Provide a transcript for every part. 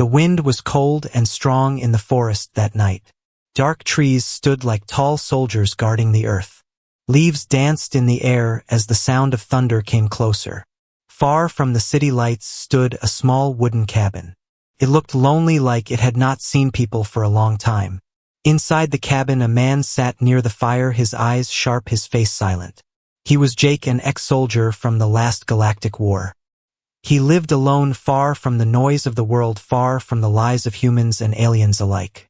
The wind was cold and strong in the forest that night. Dark trees stood like tall soldiers guarding the earth. Leaves danced in the air as the sound of thunder came closer. Far from the city lights stood a small wooden cabin. It looked lonely, like it had not seen people for a long time. Inside the cabin a man sat near the fire, his eyes sharp, his face silent. He was Jake, an ex-soldier from the last galactic war. He lived alone, far from the noise of the world, far from the lies of humans and aliens alike.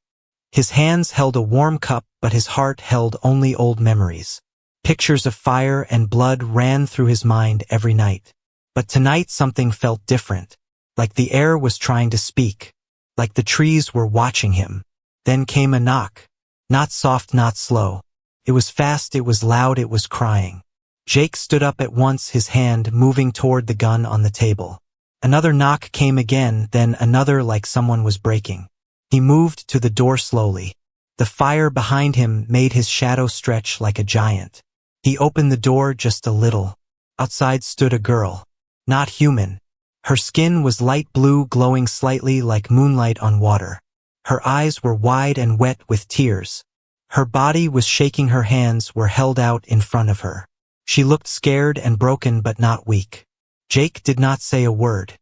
His hands held a warm cup, but his heart held only old memories. Pictures of fire and blood ran through his mind every night. But tonight something felt different. Like the air was trying to speak. Like the trees were watching him. Then came a knock. Not soft, not slow. It was fast, it was loud, it was crying. Jake stood up at once, his hand moving toward the gun on the table. Another knock came again, then another, like someone was breaking. He moved to the door slowly. The fire behind him made his shadow stretch like a giant. He opened the door just a little. Outside stood a girl. Not human. Her skin was light blue, glowing slightly like moonlight on water. Her eyes were wide and wet with tears. Her body was shaking, her hands were held out in front of her. She looked scared and broken, but not weak. Jake did not say a word.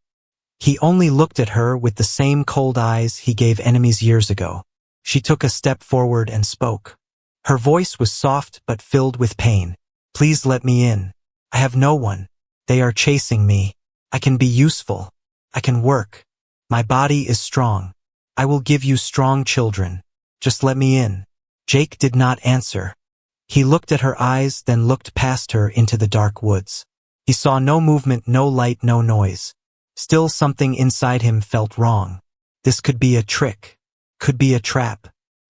He only looked at her with the same cold eyes he gave enemies years ago. She took a step forward and spoke. Her voice was soft but filled with pain. "Please let me in. I have no one. They are chasing me. I can be useful. I can work. My body is strong. I will give you strong children. Just let me in." Jake did not answer. He looked at her eyes, then looked past her into the dark woods. He saw no movement, no light, no noise. Still, something inside him felt wrong. This could be a trick. Could be a trap.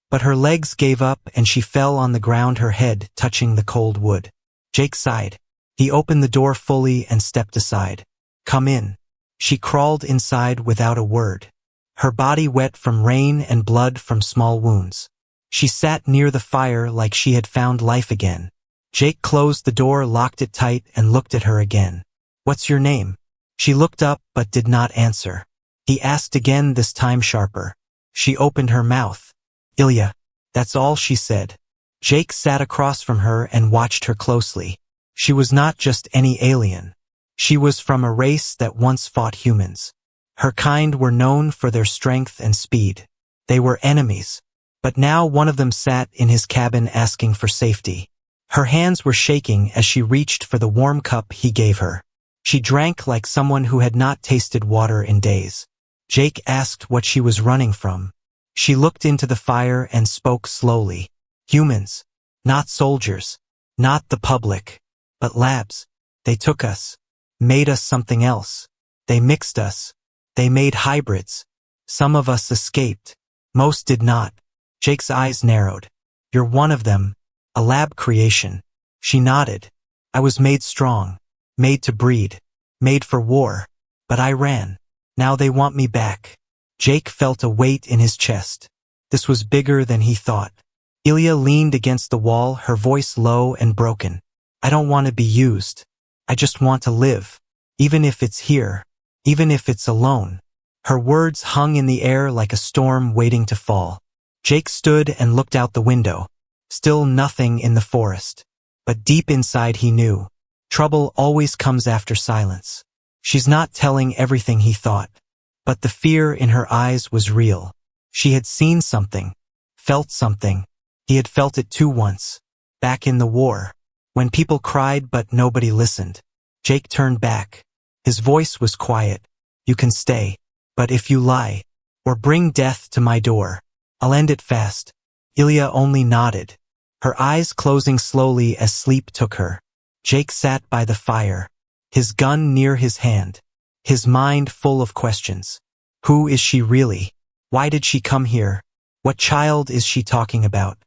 But her legs gave up and she fell on the ground, her head touching the cold wood. Jake sighed. He opened the door fully and stepped aside. "Come in." She crawled inside without a word. Her body wet from rain and blood from small wounds. She sat near the fire like she had found life again. Jake closed the door, locked it tight, and looked at her again. "What's your name?" She looked up but did not answer. He asked again, this time sharper. She opened her mouth. "Ilya." That's all she said. Jake sat across from her and watched her closely. She was not just any alien. She was from a race that once fought humans. Her kind were known for their strength and speed. They were enemies. But now one of them sat in his cabin asking for safety. Her hands were shaking as she reached for the warm cup he gave her. She drank like someone who had not tasted water in days. Jake asked what she was running from. She looked into the fire and spoke slowly. "Humans. Not soldiers. Not the public. But labs. They took us. Made us something else. They mixed us. They made hybrids. Some of us escaped. Most did not." Jake's eyes narrowed. "You're one of them. A lab creation." She nodded. "I was made strong. Made to breed. Made for war. But I ran. Now they want me back." Jake felt a weight in his chest. This was bigger than he thought. Ilya leaned against the wall, her voice low and broken. "I don't want to be used. I just want to live. Even if it's here. Even if it's alone." Her words hung in the air like a storm waiting to fall. Jake stood and looked out the window. Still nothing in the forest. But deep inside he knew. Trouble always comes after silence. She's not telling everything, he thought. But the fear in her eyes was real. She had seen something. Felt something. He had felt it too once. Back in the war. When people cried but nobody listened. Jake turned back. His voice was quiet. "You can stay. But if you lie, or bring death to my door, I'll end it fast." Ilya only nodded, her eyes closing slowly as sleep took her. Jake sat by the fire, his gun near his hand, his mind full of questions. Who is she really? Why did she come here? What child is she talking about?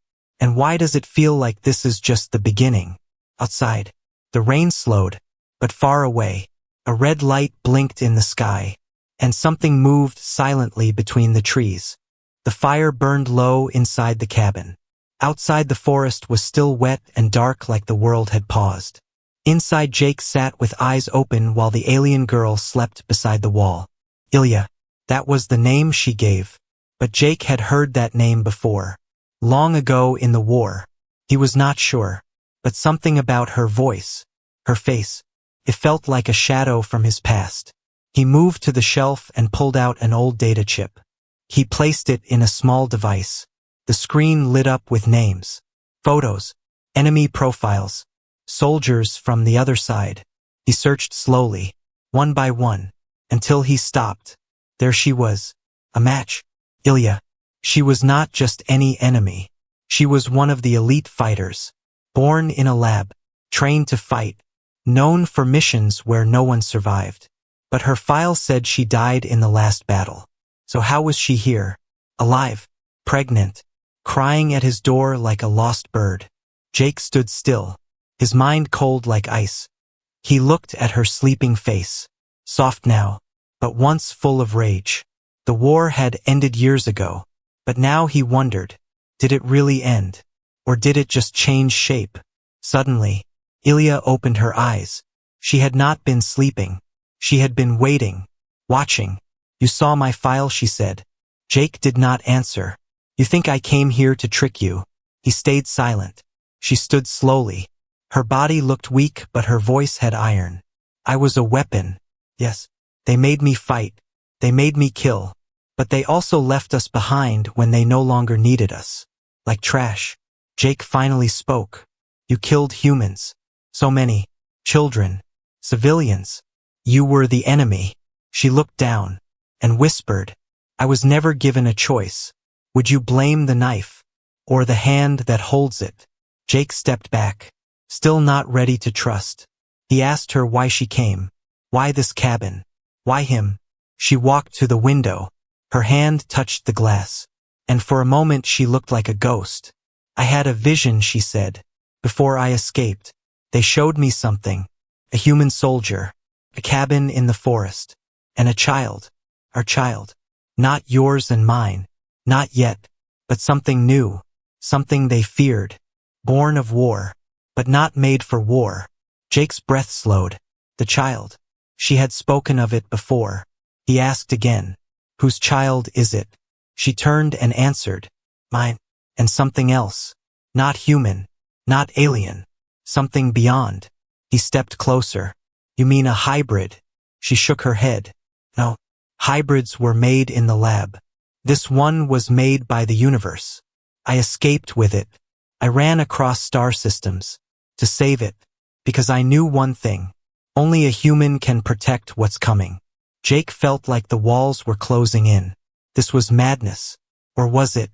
And why does it feel like this is just the beginning? Outside, the rain slowed, but far away, a red light blinked in the sky, and something moved silently between the trees. The fire burned low inside the cabin. Outside the forest was still wet and dark like the world had paused. Inside Jake sat with eyes open while the alien girl slept beside the wall. "Ilya." That was the name she gave. But Jake had heard that name before. Long ago in the war. He was not sure. But something about her voice, her face, it felt like a shadow from his past. He moved to the shelf and pulled out an old data chip. He placed it in a small device. The screen lit up with names, photos, enemy profiles, soldiers from the other side. He searched slowly, one by one, until he stopped. There she was. A match. Ilya. She was not just any enemy. She was one of the elite fighters. Born in a lab, trained to fight, known for missions where no one survived. But her file said she died in the last battle. So how was she here? Alive, pregnant, crying at his door like a lost bird. Jake stood still, his mind cold like ice. He looked at her sleeping face, soft now, but once full of rage. The war had ended years ago, but now he wondered, did it really end? Or did it just change shape? Suddenly, Ilya opened her eyes. She had not been sleeping. She had been waiting, watching. You saw my file, she said. Jake did not answer. You think I came here to trick you? He stayed silent. She stood slowly. Her body looked weak, but her voice had iron. I was a weapon. Yes. They made me fight. They made me kill. But they also left us behind when they no longer needed us. Like trash. Jake finally spoke. You killed humans. So many. Children. Civilians. You were the enemy. She looked down and whispered, I was never given a choice. Would you blame the knife or the hand that holds it? Jake stepped back, still not ready to trust. He asked her why she came. Why this cabin? Why him? She walked to the window. Her hand touched the glass. And for a moment she looked like a ghost. I had a vision, she said. Before I escaped, they showed me something. A human soldier. A cabin in the forest. And a child. Our child. Not yours and mine. Not yet. But something new. Something they feared. Born of war. But not made for war. Jake's breath slowed. The child. She had spoken of it before. He asked again. Whose child is it? She turned and answered. Mine. And something else. Not human. Not alien. Something beyond. He stepped closer. You mean a hybrid? She shook her head. No. Hybrids were made in the lab. This one was made by the universe. I escaped with it. I ran across star systems. To save it. Because I knew one thing. Only a human can protect what's coming. Jake felt like the walls were closing in. This was madness. Or was it?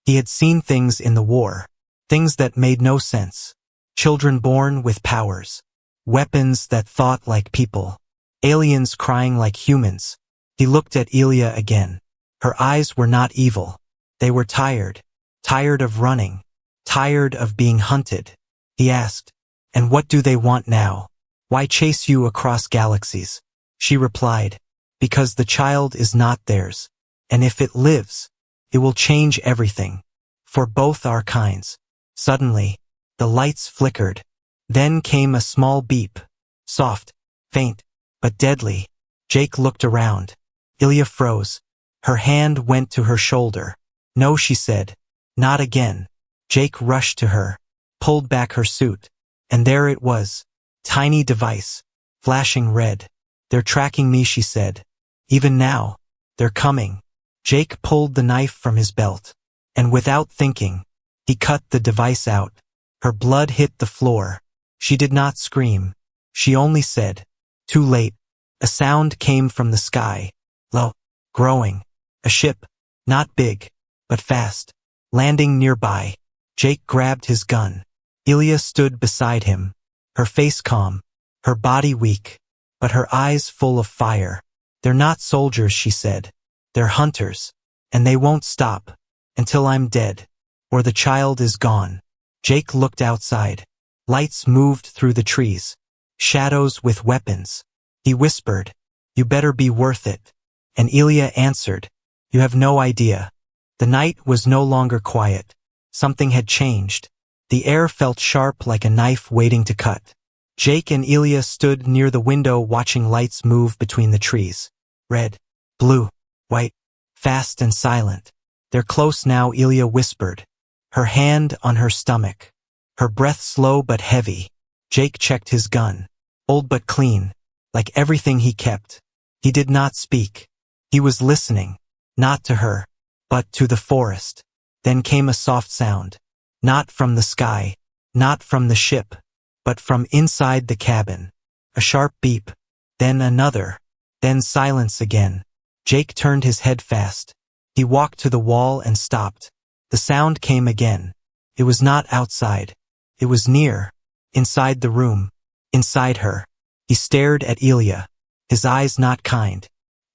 He had seen things in the war. Things that made no sense. Children born with powers. Weapons that thought like people. Aliens crying like humans. He looked at Ilya again. Her eyes were not evil. They were tired. Tired of running. Tired of being hunted. He asked, and what do they want now? Why chase you across galaxies? She replied, because the child is not theirs. And if it lives, it will change everything. For both our kinds. Suddenly, the lights flickered. Then came a small beep. Soft, faint, but deadly. Jake looked around. Ilya froze. Her hand went to her shoulder. No, she said. Not again. Jake rushed to her, pulled back her suit. And there it was. Tiny device. Flashing red. They're tracking me, she said. Even now. They're coming. Jake pulled the knife from his belt. And without thinking, he cut the device out. Her blood hit the floor. She did not scream. She only said, too late. A sound came from the sky. Low. Growing. A ship. Not big, but fast. Landing nearby. Jake grabbed his gun. Ilya stood beside him. Her face calm. Her body weak. But her eyes full of fire. They're not soldiers, she said. They're hunters. And they won't stop. Until I'm dead. Or the child is gone. Jake looked outside. Lights moved through the trees. Shadows with weapons. He whispered, you better be worth it. And Ilya answered, you have no idea. The night was no longer quiet. Something had changed. The air felt sharp like a knife waiting to cut. Jake and Ilya stood near the window watching lights move between the trees. Red, blue, white, fast and silent. They're close now, Ilya whispered, her hand on her stomach, her breath slow but heavy. Jake checked his gun, old but clean, like everything he kept. He did not speak. He was listening, not to her, but to the forest. Then came a soft sound, not from the sky, not from the ship, but from inside the cabin. A sharp beep, then another, then silence again. Jake turned his head fast. He walked to the wall and stopped. The sound came again. It was not outside. It was near, inside the room, inside her. He stared at Ilya, his eyes not kind,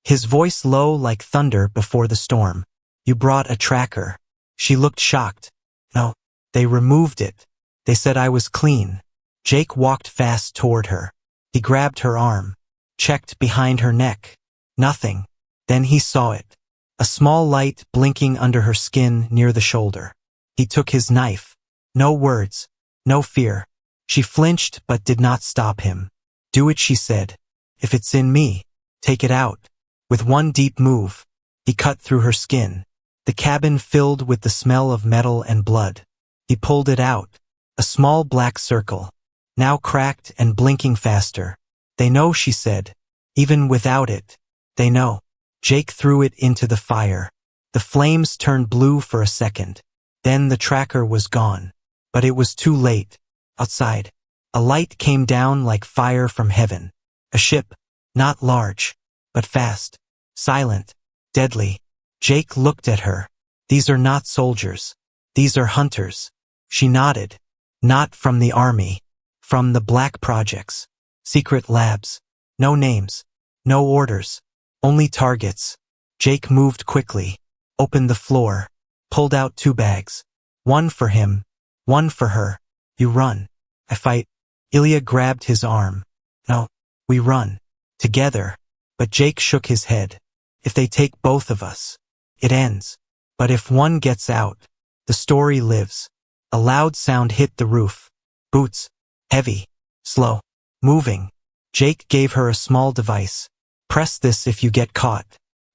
his voice low like thunder before the storm. You brought a tracker. She looked shocked. No, they removed it. They said I was clean. Jake walked fast toward her. He grabbed her arm, checked behind her neck. Nothing. Then he saw it. A small light blinking under her skin near the shoulder. He took his knife. No words, no fear. She flinched but did not stop him. Do it, she said. If it's in me, take it out. With one deep move, he cut through her skin. The cabin filled with the smell of metal and blood. He pulled it out. A small black circle, now cracked and blinking faster. They know, she said. Even without it, they know. Jake threw it into the fire. The flames turned blue for a second. Then the tracker was gone. But it was too late. Outside, a light came down like fire from heaven. A ship, not large, but fast, silent, deadly. Jake looked at her. These are not soldiers. These are hunters. She nodded. Not from the army. From the black projects. Secret labs. No names. No orders. Only targets. Jake moved quickly. Opened the floor. Pulled out 2 bags. One for him. One for her. You run. I fight. Ilya grabbed his arm. No, we run. Together. But Jake shook his head. If they take both of us, it ends. But if one gets out, the story lives. A loud sound hit the roof. Boots. Heavy. Slow. Moving. Jake gave her a small device. Press this if you get caught.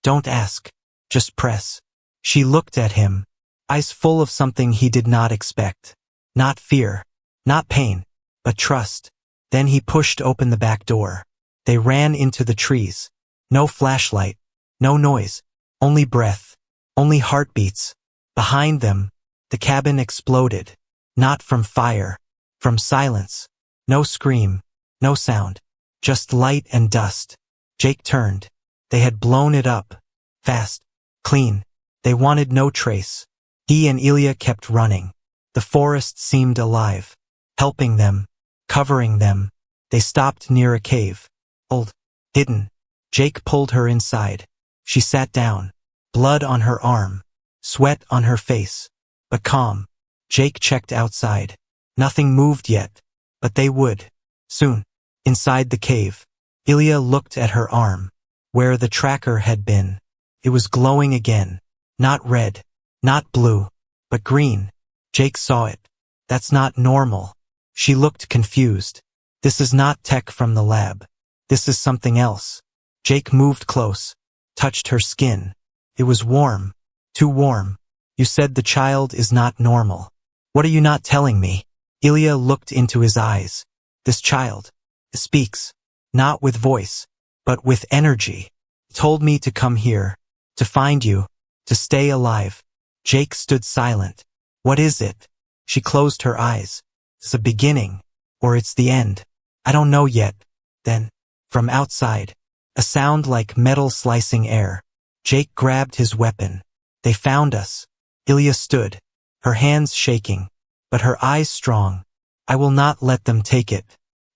Don't ask. Just press. She looked at him, eyes full of something he did not expect. Not fear. Not pain. But trust. Then he pushed open the back door. They ran into the trees. No flashlight. No noise. Only breath. Only heartbeats. Behind them, the cabin exploded. Not from fire. From silence. No scream. No sound. Just light and dust. Jake turned. They had blown it up. Fast. Clean. They wanted no trace. He and Ilya kept running. The forest seemed alive. Helping them. Covering them. They stopped near a cave. Old. Hidden. Jake pulled her inside. She sat down. Blood on her arm. Sweat on her face. But calm. Jake checked outside. Nothing moved yet. But they would. Soon. Inside the cave. Ilya looked at her arm. Where the tracker had been. It was glowing again. Not red. Not blue. But green. Jake saw it. That's not normal. She looked confused. This is not tech from the lab. This is something else. Jake moved close. Touched her skin. It was warm. Too warm. You said the child is not normal. What are you not telling me? Ilya looked into his eyes. This child speaks. Not with voice, but with energy. Told me to come here. To find you. To stay alive. Jake stood silent. What is it? She closed her eyes. It's the beginning. Or it's the end. I don't know yet. Then, from outside, a sound like metal slicing air. Jake grabbed his weapon. They found us. Ilya stood, her hands shaking, but her eyes strong. I will not let them take it.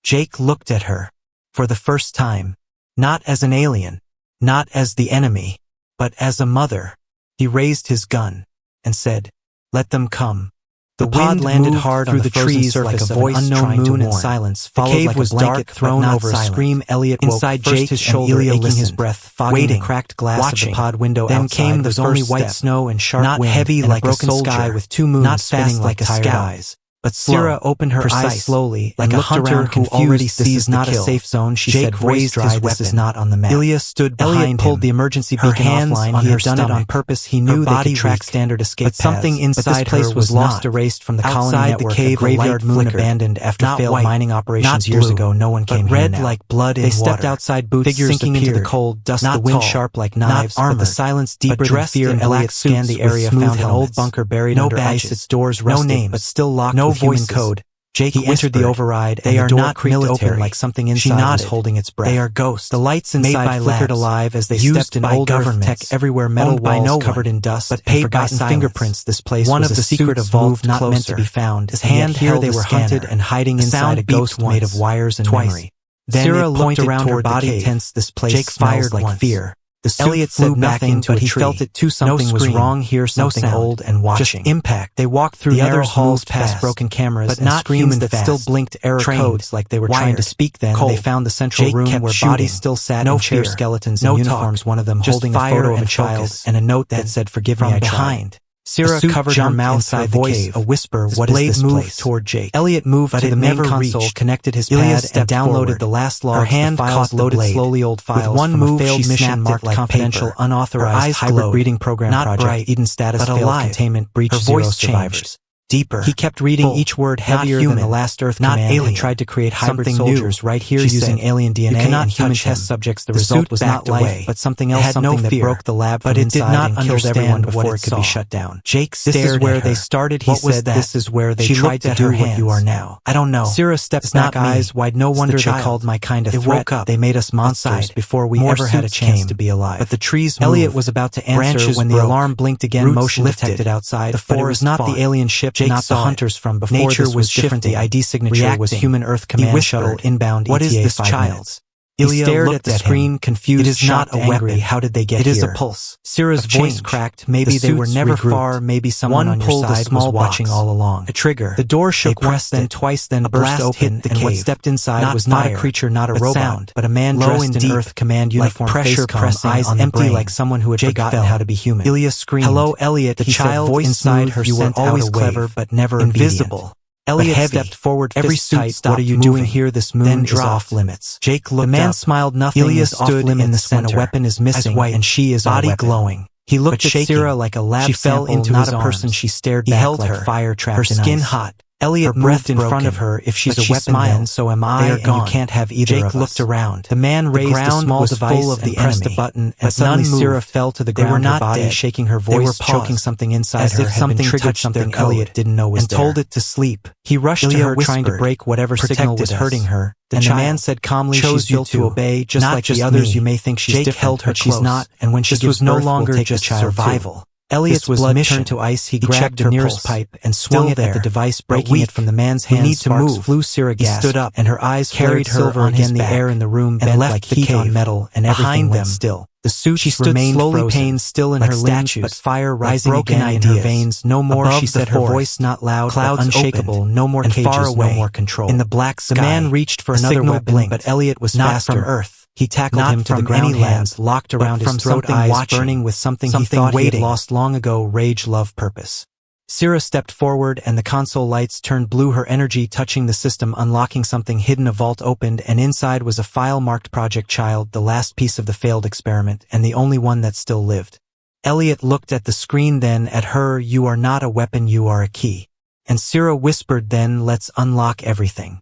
Jake looked at her. For the first time. Not as an alien. Not as the enemy. But as a mother. He raised his gun. And said, let them come. The wind landed hard through the trees like a voice unknown moon and silence. The cave was dark, thrown over a scream. Elliot woke inside Jake, his shoulder, aching his breath, waiting, the cracked glass of the pod window. Then came the only white snow and sharp wind, not heavy like a broken sky with 2 moons, not fast like a scout, But Sira opened her eyes slowly, like a hunter who already sees not a safe zone. She said, raised his weapon. This is not on the map. Ilya stood behind him. Elliot pulled the emergency beacon offline. He had done it on purpose. He knew they could track standard escape paths. But something inside her was lost, erased from the colony network. The cave, graveyard moon abandoned after failed mining operations years ago. No one came here now. Red like blood in water. They stepped outside, boots sinking into the cold, dust the wind sharp like knives, but the silence deeper than fear. Elliot scanned the area, found an old bunker buried under ice, its doors rusted, no names, but still locked with human code. Jake entered the override, they are not military, like something inside was holding its breath. They are ghosts. The lights inside flickered alive as they stepped in old Earth tech everywhere, metal walls covered in dust, but forgotten fingerprints. This place was a secret vault not meant to be found. His hand here they were hunted and hiding inside a ghost made of wires and memory. Then Sira looked around, her body tense. This place Jake fired like fear. Elliot said nothing, but he felt it too. Something was wrong here, something old and watching. Just impact. They walked through the other halls past broken cameras, but not screens that still blinked error codes like they were trying to speak. Then they found the central room where bodies still sat in chair skeletons in uniforms, one of them holding a photo of a child and a note that said, "Forgive me, I tried." Sira covered her mouth inside the cave. A whisper, what is this place? Toward Jake. Elliot moved to the main console, connected his pad, and downloaded the last logs. Her hand files loaded slowly old files. With one move, she mission marked like confidential, unauthorized hybrid breeding program project. Eden status failed, containment breach, 0 survivors. Deeper. He kept reading each word heavier than the last Earth command. Alien. Tried to create hybrid soldiers right here using alien DNA and human test subjects. The result was not life, but something else, something that broke the lab from inside and killed everyone before it could be shut down. Jake stared at her. This is where they started, he said. This is where they tried to do what you are now. I don't know. Sira stepped back, eyes wide. No wonder they called my kind of threat. They made us monsters before we ever had a chance to be alive. But the trees moved. Elliot was about to answer when the alarm blinked again. Motion detected outside. The forest, not the alien ship, not the hunters from before. Nature was different. The ID signature was Human Earth Command Shuttle inbound. What is this child? Ilya stared at the screen, confused. It is not a weapon. How did they get here? It is a pulse. Sira's voice cracked. Maybe they were never far. Maybe someone on your side was watching all along. A trigger. The door shook once, then twice, then a blast open, and what stepped inside was not a creature, not a robot, but a man dressed in Earth Command uniform, pressure pressing, eyes empty like someone who had forgotten how to be human. Ilya screamed. Hello, Elliot. The child inside her sent always clever, but never invisible. Elliot stepped forward, every suit. What are you doing here? This moon is off limits. Jake looked. The man smiled. Nothing. Ilya stood in the center. A weapon is missing, and she is body glowing. He looked at Sira like a lab. She fell into not a person. She stared back like fire trapped. Her skin hot. Elliot moved in front of her. If she's a weapon, then so am I, and you can't have either of us. Jake looked around. The man raised a small device and pressed a button, and suddenly Sira fell to the ground, her body shaking, her voice choking. Something inside her had been triggered, something Elliot didn't know was there, and told it to sleep. He rushed to her, trying to break whatever signal was hurting her. And the man said calmly, she's built to obey, just like the others. You may think she's different, held her, but she's not, and when she gives birth, no longer just survival. Elliot's blood turned to ice. He grabbed the nearest pipe and swung it at the device, breaking it from the man's hand. Need to move. Flew. Sira stood up, and her eyes carried her on again. The air in the room bent like heat on metal, and everything went still. The suit she stood slowly, pain still in her limbs, but fire rising again in her veins. No more, she said, her voice not loud, clouds unshakable. No more cages, far away, no more control. In the black sky, the man reached for another weapon, but Elliot was not faster. From Earth. He tackled him to the ground, hands locked around his throat, eyes burning with something he thought he had lost long ago, rage, love, purpose. Sira stepped forward, and the console lights turned blue, her energy touching the system, unlocking something hidden. A vault opened, and inside was a file marked Project Child, the last piece of the failed experiment, and the only one that still lived. Elliot looked at the screen, then at her. You are not a weapon, you are a key. And Sira whispered, then let's unlock everything.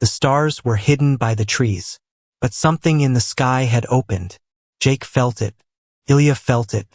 The stars were hidden by the trees. But something in the sky had opened. Jake felt it. Ilya felt it.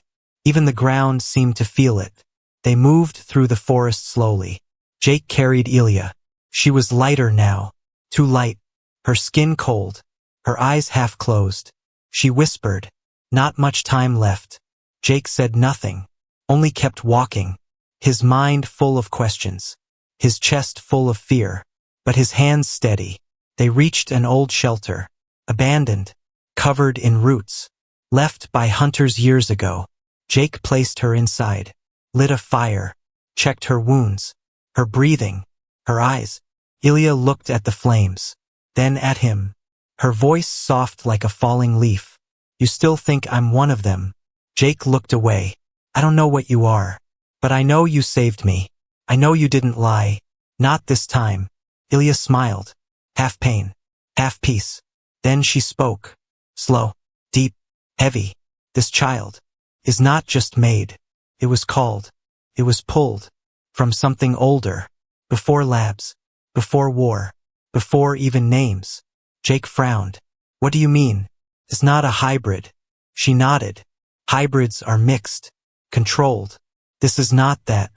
Even the ground seemed to feel it. They moved through the forest slowly. Jake carried Ilya. She was lighter now. Too light. Her skin cold. Her eyes half closed. She whispered. Not much time left. Jake said nothing. Only kept walking. His mind full of questions. His chest full of fear. But his hands steady. They reached an old shelter. Abandoned, covered in roots, left by hunters years ago. Jake placed her inside, lit a fire, checked her wounds, her breathing, her eyes. Ilya looked at the flames, then at him, her voice soft like a falling leaf. You still think I'm one of them? Jake looked away. I don't know what you are, but I know you saved me. I know you didn't lie. Not this time. Ilya smiled. Half pain, half peace. Then she spoke. Slow, deep, heavy. This child is not just made. It was called. It was pulled from something older. Before labs. Before war. Before even names. Jake frowned. What do you mean? It's not a hybrid. She nodded. Hybrids are mixed. Controlled. This is not that.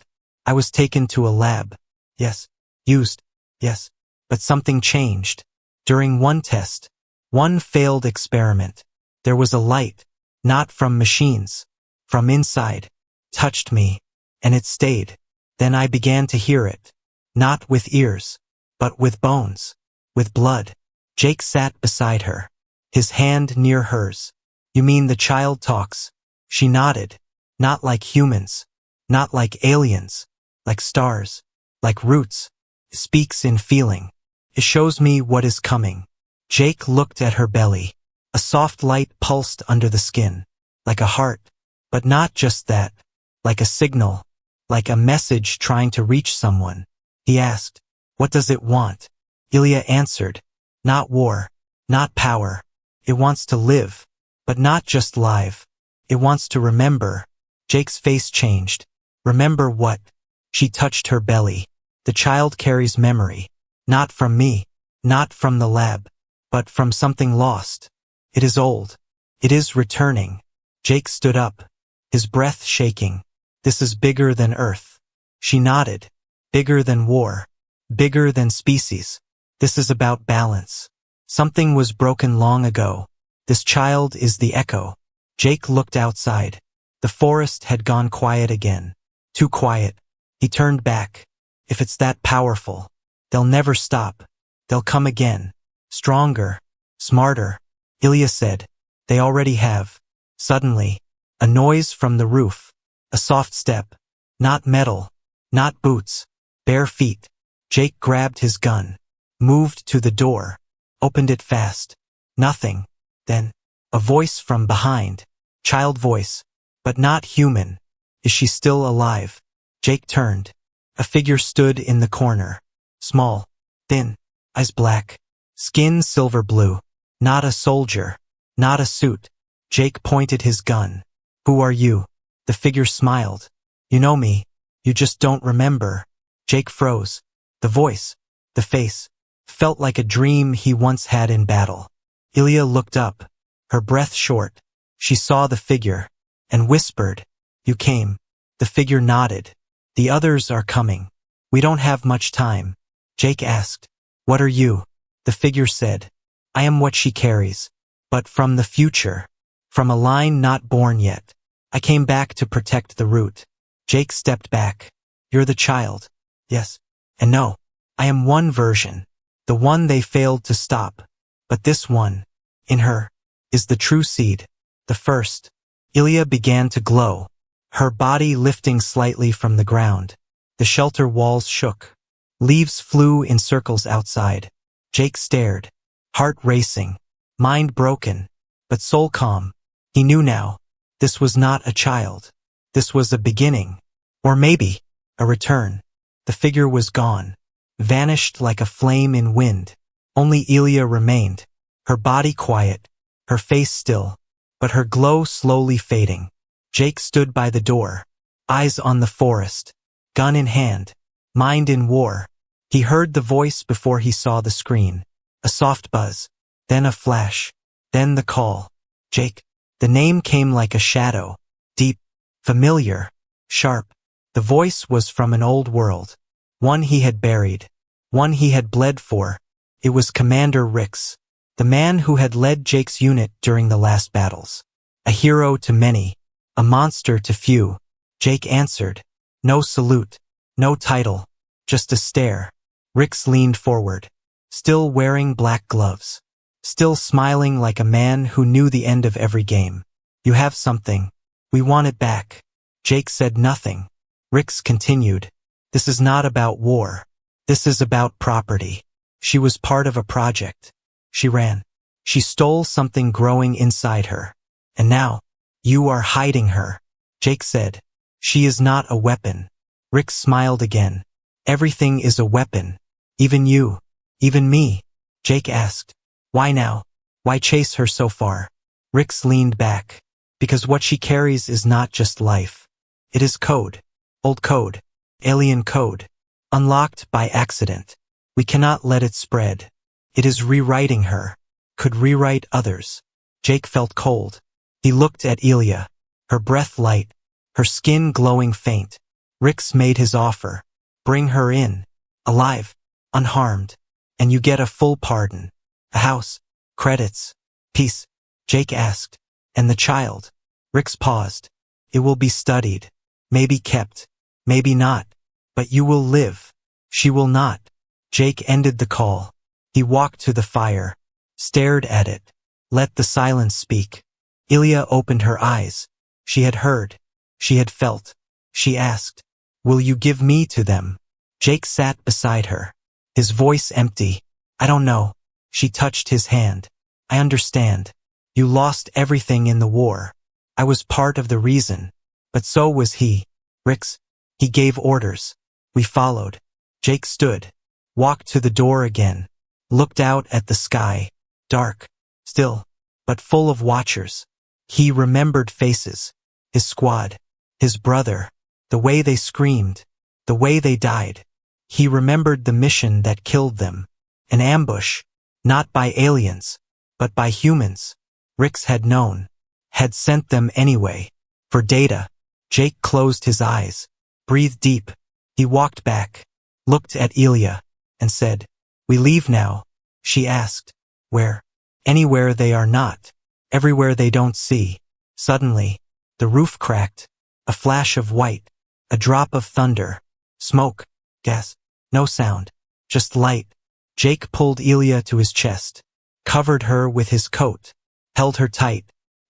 I was taken to a lab. Yes. Used. Yes. But something changed. During one test. One failed experiment. There was a light. Not from machines. From inside. Touched me. And it stayed. Then I began to hear it. Not with ears. But with bones. With blood. Jake sat beside her. His hand near hers. You mean the child talks? She nodded. Not like humans. Not like aliens. Like stars. Like roots. It speaks in feeling. It shows me what is coming. Jake looked at her belly. A soft light pulsed under the skin. Like a heart. But not just that. Like a signal. Like a message trying to reach someone. He asked, what does it want? Ilya answered, not war. Not power. It wants to live. But not just live. It wants to remember. Jake's face changed. Remember what? She touched her belly. The child carries memory. Not from me. Not from the lab. But from something lost. It is old. It is returning. Jake stood up. His breath shaking. This is bigger than Earth. She nodded. Bigger than war. Bigger than species. This is about balance. Something was broken long ago. This child is the echo. Jake looked outside. The forest had gone quiet again. Too quiet. He turned back. If it's that powerful, they'll never stop. They'll come again. Stronger. Smarter. Ilya said. They already have. Suddenly, a noise from the roof. A soft step. Not metal. Not boots. Bare feet. Jake grabbed his gun. Moved to the door. Opened it fast. Nothing. Then, a voice from behind. Child voice. But not human. Is she still alive? Jake turned. A figure stood in the corner. Small. Thin. Eyes black. Skin silver blue. Not a soldier. Not a suit. Jake pointed his gun. Who are you? The figure smiled. You know me. You just don't remember. Jake froze. The voice. The face. Felt like a dream he once had in battle. Ilya looked up. Her breath short. She saw the figure. And whispered. You came. The figure nodded. The others are coming. We don't have much time. Jake asked. What are you? The figure said. I am what she carries. But from the future. From a line not born yet. I came back to protect the root. Jake stepped back. You're the child. Yes. And no. I am one version. The one they failed to stop. But this one, in her, is the true seed. The first. Ilya began to glow. Her body lifting slightly from the ground. The shelter walls shook. Leaves flew in circles outside. Jake stared. Heart racing. Mind broken. But soul calm. He knew now. This was not a child. This was a beginning. Or maybe, a return. The figure was gone. Vanished like a flame in wind. Only Ilya remained. Her body quiet. Her face still. But her glow slowly fading. Jake stood by the door. Eyes on the forest. Gun in hand. Mind in war. He heard the voice before he saw the screen. A soft buzz. Then a flash. Then the call. Jake. The name came like a shadow. Deep. Familiar. Sharp. The voice was from an old world. One he had buried. One he had bled for. It was Commander Rix. The man who had led Jake's unit during the last battles. A hero to many. A monster to few. Jake answered. No salute. No title. Just a stare. Rix leaned forward. Still wearing black gloves. Still smiling like a man who knew the end of every game. You have something. We want it back. Jake said nothing. Rix continued. This is not about war. This is about property. She was part of a project. She ran. She stole something growing inside her. And now, you are hiding her. Jake said. She is not a weapon. Rix smiled again. Everything is a weapon. Even you. Even me. Jake asked. Why now? Why chase her so far? Rix leaned back. Because what she carries is not just life. It is code. Old code. Alien code. Unlocked by accident. We cannot let it spread. It is rewriting her. Could rewrite others. Jake felt cold. He looked at Ilya. Her breath light. Her skin glowing faint. Rix made his offer. Bring her in. Alive. Unharmed. And you get a full pardon. A house. Credits. Peace. Jake asked. And the child? Rix paused. It will be studied. Maybe kept. Maybe not. But you will live. She will not. Jake ended the call. He walked to the fire. Stared at it. Let the silence speak. Ilya opened her eyes. She had heard. She had felt. She asked, will you give me to them? Jake sat beside her. His voice empty. I don't know. She touched his hand. I understand. You lost everything in the war. I was part of the reason. But so was he. Rix. He gave orders. We followed. Jake stood. Walked to the door again. Looked out at the sky. Dark. Still. But full of watchers. He remembered faces. His squad. His brother. The way they screamed. The way they died. He remembered the mission that killed them. An ambush. Not by aliens. But by humans. Rix had known. Had sent them anyway. For data. Jake closed his eyes. Breathed deep. He walked back. Looked at Ilya. And said, we leave now. She asked, where? Anywhere they are not. Everywhere they don't see. Suddenly, the roof cracked. A flash of white. A drop of thunder. Smoke. Gas. No sound. Just light. Jake pulled Ilya to his chest. Covered her with his coat. Held her tight.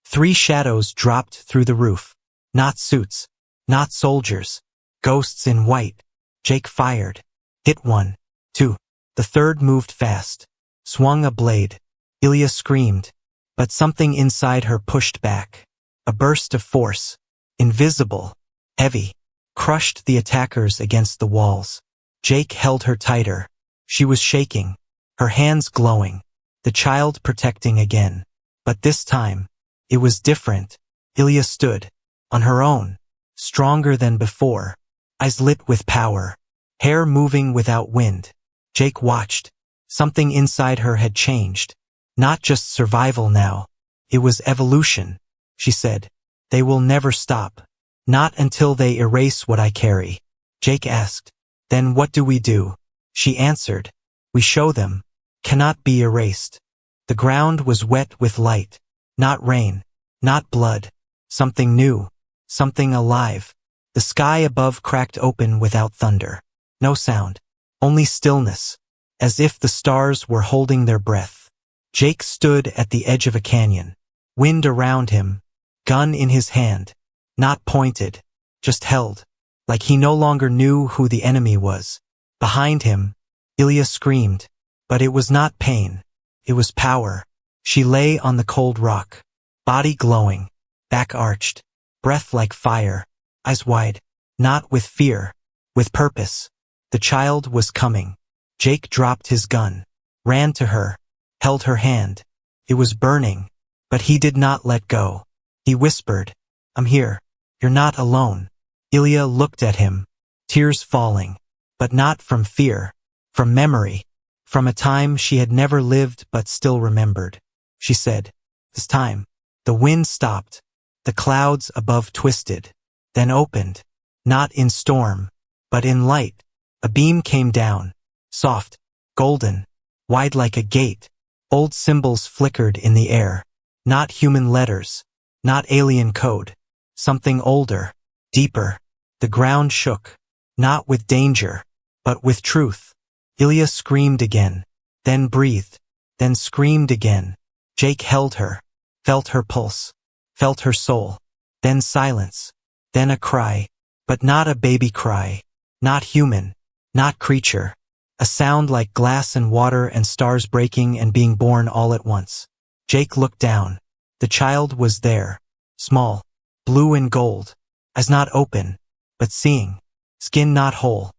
3 shadows dropped through the roof. Not suits. Not soldiers. Ghosts in white. Jake fired. Hit 1. 2. The third moved fast. Swung a blade. Ilya screamed. But something inside her pushed back. A burst of force. Invisible. Heavy. Crushed the attackers against the walls. Jake held her tighter. She was shaking. Her hands glowing. The child protecting again. But this time, it was different. Ilya stood. On her own. Stronger than before. Eyes lit with power. Hair moving without wind. Jake watched. Something inside her had changed. Not just survival now. It was evolution. She said, they will never stop. Not until they erase what I carry. Jake asked, then what do we do? She answered, we show them. Cannot be erased. The ground was wet with light. Not rain. Not blood. Something new. Something alive. The sky above cracked open without thunder. No sound. Only stillness. As if the stars were holding their breath. Jake stood at the edge of a canyon. Wind around him. Gun in his hand. Not pointed. Just held. Like he no longer knew who the enemy was. Behind him, Ilya screamed. But it was not pain. It was power. She lay on the cold rock. Body glowing. Back arched. Breath like fire. Eyes wide. Not with fear. With purpose. The child was coming. Jake dropped his gun. Ran to her. Held her hand. It was burning. But he did not let go. He whispered, I'm here. You're not alone. Ilya looked at him. Tears falling. But not from fear. From memory. From a time she had never lived but still remembered. She said, this time. The wind stopped. The clouds above twisted. Then opened. Not in storm. But in light. A beam came down. Soft. Golden. Wide like a gate. Old symbols flickered in the air. Not human letters. Not alien code. Something older. Deeper. The ground shook. Not with danger. But with truth. Ilya screamed again. Then breathed. Then screamed again. Jake held her. Felt her pulse. Felt her soul. Then silence. Then a cry. But not a baby cry. Not human. Not creature. A sound like glass and water and stars breaking and being born all at once. Jake looked down. The child was there. Small. Blue and gold. Eyes not open. But seeing. Skin not whole.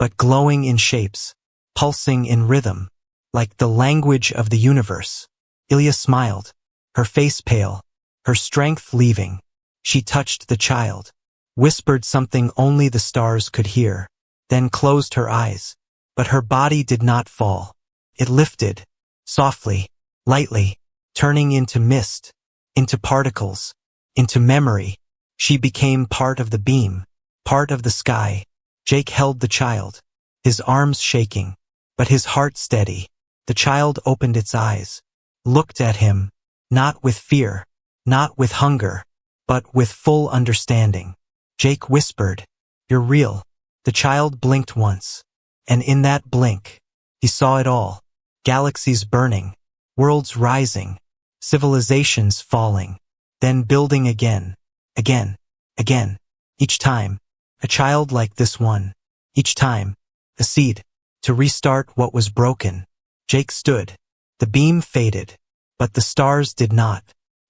but glowing in shapes, pulsing in rhythm, like the language of the universe. Ilya smiled, her face pale, her strength leaving. She touched the child, whispered something only the stars could hear, then closed her eyes. But her body did not fall. It lifted, softly, lightly, turning into mist, into particles, into memory. She became part of the beam, part of the sky. Jake held the child, his arms shaking, but his heart steady. The child opened its eyes, looked at him, not with fear, not with hunger, but with full understanding. Jake whispered, "You're real." The child blinked once, and in that blink, he saw it all. Galaxies burning, worlds rising, civilizations falling, then building again, again, again. Each time, a child like this one. Each time, a seed, to restart what was broken. Jake stood. The beam faded, but the stars did not.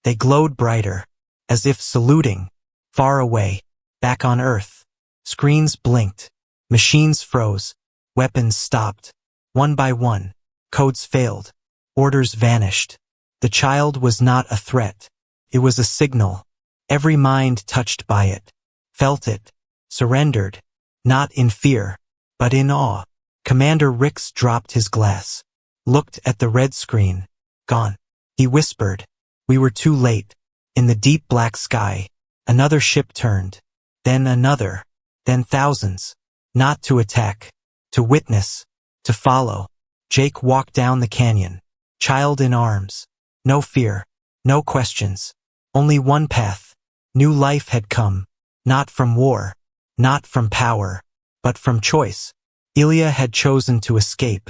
They glowed brighter, as if saluting. Far away, back on Earth, screens blinked, machines froze, weapons stopped. One by one, codes failed, orders vanished. The child was not a threat. It was a signal. Every mind touched by it, felt it, surrendered, not in fear, but in awe. Commander Rix dropped his glass, looked at the red screen. Gone. He whispered. We were too late. In the deep black sky, another ship turned, then another, then thousands. Not to attack, to witness, to follow. Jake walked down the canyon, child in arms. No fear, no questions, only one path. New life had come, not from war, not from power, but from choice. Ilya had chosen to escape.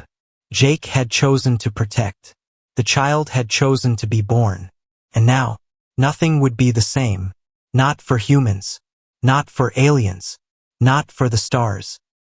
Jake had chosen to protect. The child had chosen to be born. And now, nothing would be the same. Not for humans, not for aliens, not for the stars.